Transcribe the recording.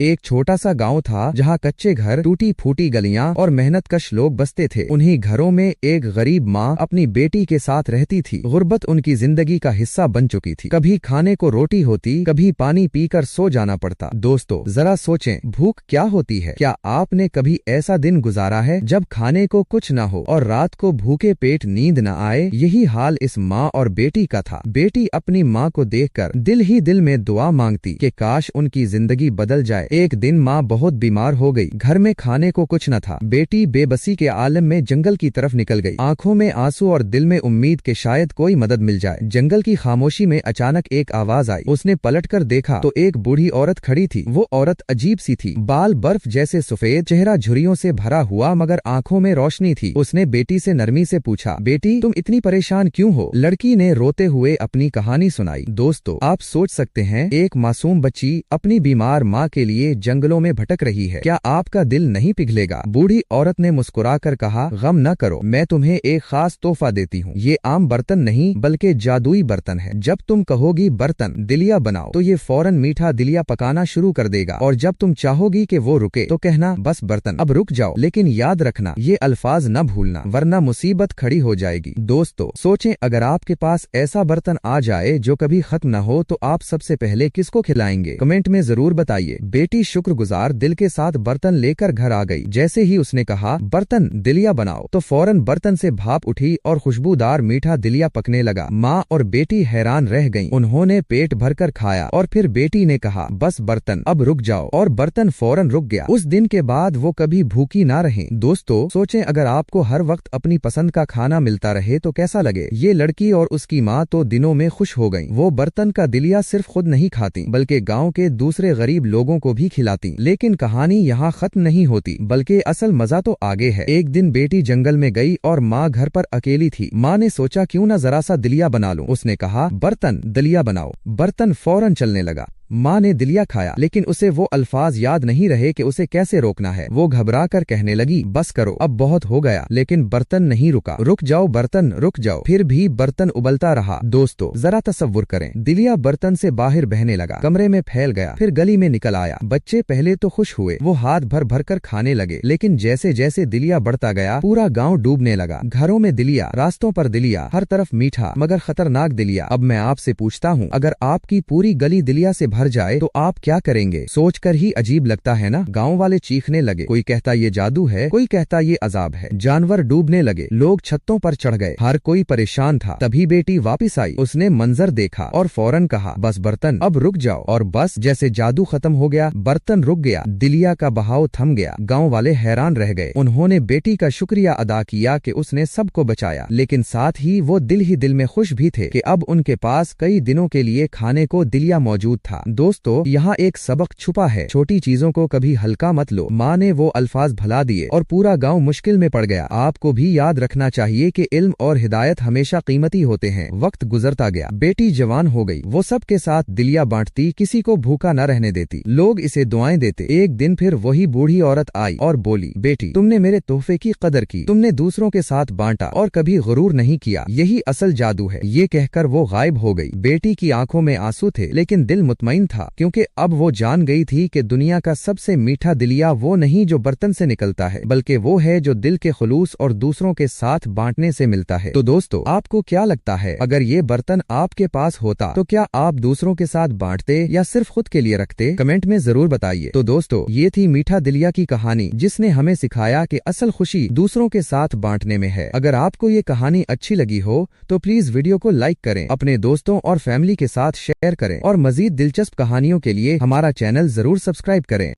एक छोटा सा गांव था जहां कच्चे घर, टूटी फूटी गलियां और मेहनतकश लोग बसते थे। उन्हीं घरों में एक गरीब माँ अपनी बेटी के साथ रहती थी। गुर्बत उनकी जिंदगी का हिस्सा बन चुकी थी। कभी खाने को रोटी होती, कभी पानी पीकर सो जाना पड़ता। दोस्तों, जरा सोचें, भूख क्या होती है? क्या आपने कभी ऐसा दिन गुजारा है जब खाने को कुछ न हो और रात को भूखे पेट नींद न आए? यही हाल इस माँ और बेटी का था। बेटी अपनी माँ को देखकर दिल ही दिल में दुआ मांगती कि काश उनकी जिंदगी बदल जाए। एक दिन माँ बहुत बीमार हो गई। घर में खाने को कुछ न था। बेटी बेबसी के आलम में जंगल की तरफ निकल गई, आंखों में आंसू और दिल में उम्मीद कि शायद कोई मदद मिल जाए। जंगल की खामोशी में अचानक एक आवाज आई। उसने पलटकर देखा तो एक बूढ़ी औरत खड़ी थी। वो औरत अजीब सी थी, बाल बर्फ जैसे सफेद, चेहरा झुर्रियों से भरा हुआ मगर आंखों में रोशनी थी। उसने बेटी से नरमी से पूछा, बेटी तुम इतनी परेशान क्यों हो? लड़की ने रोते हुए अपनी कहानी सुनाई। दोस्तों, आप सोच सकते हैं, एक मासूम बच्ची अपनी बीमार माँ के लिए जंगलों में भटक रही है। क्या आपका दिल नहीं पिघलेगा? बूढ़ी औरत ने मुस्कुराकर कहा, गम न करो, मैं तुम्हें एक खास तोहफा देती हूँ। ये आम बर्तन नहीं बल्कि जादुई बर्तन है। जब तुम कहोगी बर्तन दिलिया बनाओ तो ये फौरन मीठा दिलिया पकाना शुरू कर देगा, और जब तुम चाहोगी कि वो रुके तो कहना, बस बर्तन अब रुक जाओ। लेकिन याद रखना, ये अल्फाज न भूलना वरना मुसीबत खड़ी हो जाएगी। दोस्तों, सोचें, अगर आपके पास ऐसा बर्तन आ जाए जो कभी खत्म न हो तो आप सबसे पहले किसको खिलाएंगे? कमेंट में जरूर बताइए। बेटी शुक्रगुजार दिल के साथ बर्तन लेकर घर आ गई। जैसे ही उसने कहा बर्तन दिलिया बनाओ तो फौरन बर्तन से भाप उठी और खुशबूदार मीठा दिलिया पकने लगा। माँ और बेटी हैरान रह गईं। उन्होंने पेट भरकर खाया और फिर बेटी ने कहा, बस बर्तन अब रुक जाओ, और बर्तन फौरन रुक गया। उस दिन के बाद वो कभी भूखी ना रही। दोस्तों, सोचें, अगर आपको हर वक्त अपनी पसंद का खाना मिलता रहे तो कैसा लगे? ये लड़की और उसकी माँ तो दिनों में खुश हो गईं। वो बर्तन का दिलिया सिर्फ खुद नहीं खाती बल्कि गाँव के दूसरे गरीब लोगों को भी खिलाती। लेकिन कहानी यहाँ खत्म नहीं होती, बल्कि असल मजा तो आगे है। एक दिन बेटी जंगल में गई और माँ घर पर अकेली थी। माँ ने सोचा, क्यों ना जरा सा दिलिया बना लूं। उसने कहा, बर्तन दिलिया बनाओ। बर्तन फौरन चलने लगा। माँ ने दिलिया खाया, लेकिन उसे वो अल्फाज याद नहीं रहे कि उसे कैसे रोकना है। वो घबरा कर कहने लगी, बस करो, अब बहुत हो गया। लेकिन बर्तन नहीं रुका। रुक जाओ बर्तन, रुक जाओ। फिर भी बर्तन उबलता रहा। दोस्तों, जरा तसव्वुर करें, दिलिया बर्तन से बाहर बहने लगा, कमरे में फैल गया, फिर गली में निकल आया। बच्चे पहले तो खुश हुए, वो हाथ भर भर कर खाने लगे। लेकिन जैसे जैसे दिलिया बढ़ता गया, पूरा गाँव डूबने लगा। घरों में दिलिया, रास्तों पर दिलिया, हर तरफ मीठा मगर खतरनाक दिलिया। अब मैं आपसे पूछता हूँ, अगर आपकी पूरी गली दिलिया से भर जाए तो आप क्या करेंगे? सोचकर ही अजीब लगता है ना? गांव वाले चीखने लगे। कोई कहता ये जादू है, कोई कहता ये अजाब है। जानवर डूबने लगे, लोग छतों पर चढ़ गए, हर कोई परेशान था। तभी बेटी वापस आई। उसने मंजर देखा और फौरन कहा, बस बर्तन अब रुक जाओ। और बस जैसे जादू खत्म हो गया, बर्तन रुक गया, दिलिया का बहाव थम गया। गाँव वाले हैरान रह गए। उन्होंने बेटी का शुक्रिया अदा किया कि उसने सबको बचाया, लेकिन साथ ही वो दिल ही दिल में खुश भी थे कि अब उनके पास कई दिनों के लिए खाने को दिलिया मौजूद था। दोस्तों, यहाँ एक सबक छुपा है, छोटी चीजों को कभी हल्का मत लो। माँ ने वो अल्फाज भुला दिए और पूरा गांव मुश्किल में पड़ गया। आपको भी याद रखना चाहिए कि इल्म और हिदायत हमेशा कीमती होते हैं। वक्त गुजरता गया, बेटी जवान हो गई। वो सबके साथ दिलिया बांटती, किसी को भूखा न रहने देती, लोग इसे दुआएं देते। एक दिन फिर वही बूढ़ी औरत आई और बोली, बेटी तुमने मेरे तोहफे की कदर की, तुमने दूसरों के साथ बांटा और कभी गुरूर नहीं किया। यही असल जादू है। ये कहकर वो गायब हो गई। बेटी की आंखों में आंसू थे, लेकिन दिल मुतमईन था, क्योंकि अब वो जान गई थी कि दुनिया का सबसे मीठा दिलिया वो नहीं जो बर्तन से निकलता है, बल्कि वो है जो दिल के खुलूस और दूसरों के साथ बांटने से मिलता है। तो दोस्तों, आपको क्या लगता है, अगर ये बर्तन आपके पास होता तो क्या आप दूसरों के साथ बांटते या सिर्फ खुद के लिए रखते? कमेंट में जरूर बताइए। तो दोस्तों, ये थी मीठा दिलिया की कहानी, जिसने हमें सिखाया कि असल खुशी दूसरों के साथ बांटने में है। अगर आपको ये कहानी अच्छी लगी हो तो प्लीज वीडियो को लाइक करें, अपने दोस्तों और फैमिली के साथ शेयर करें, और मजीद दिलचस्प कहानियों के लिए हमारा चैनल जरूर सब्सक्राइब करें।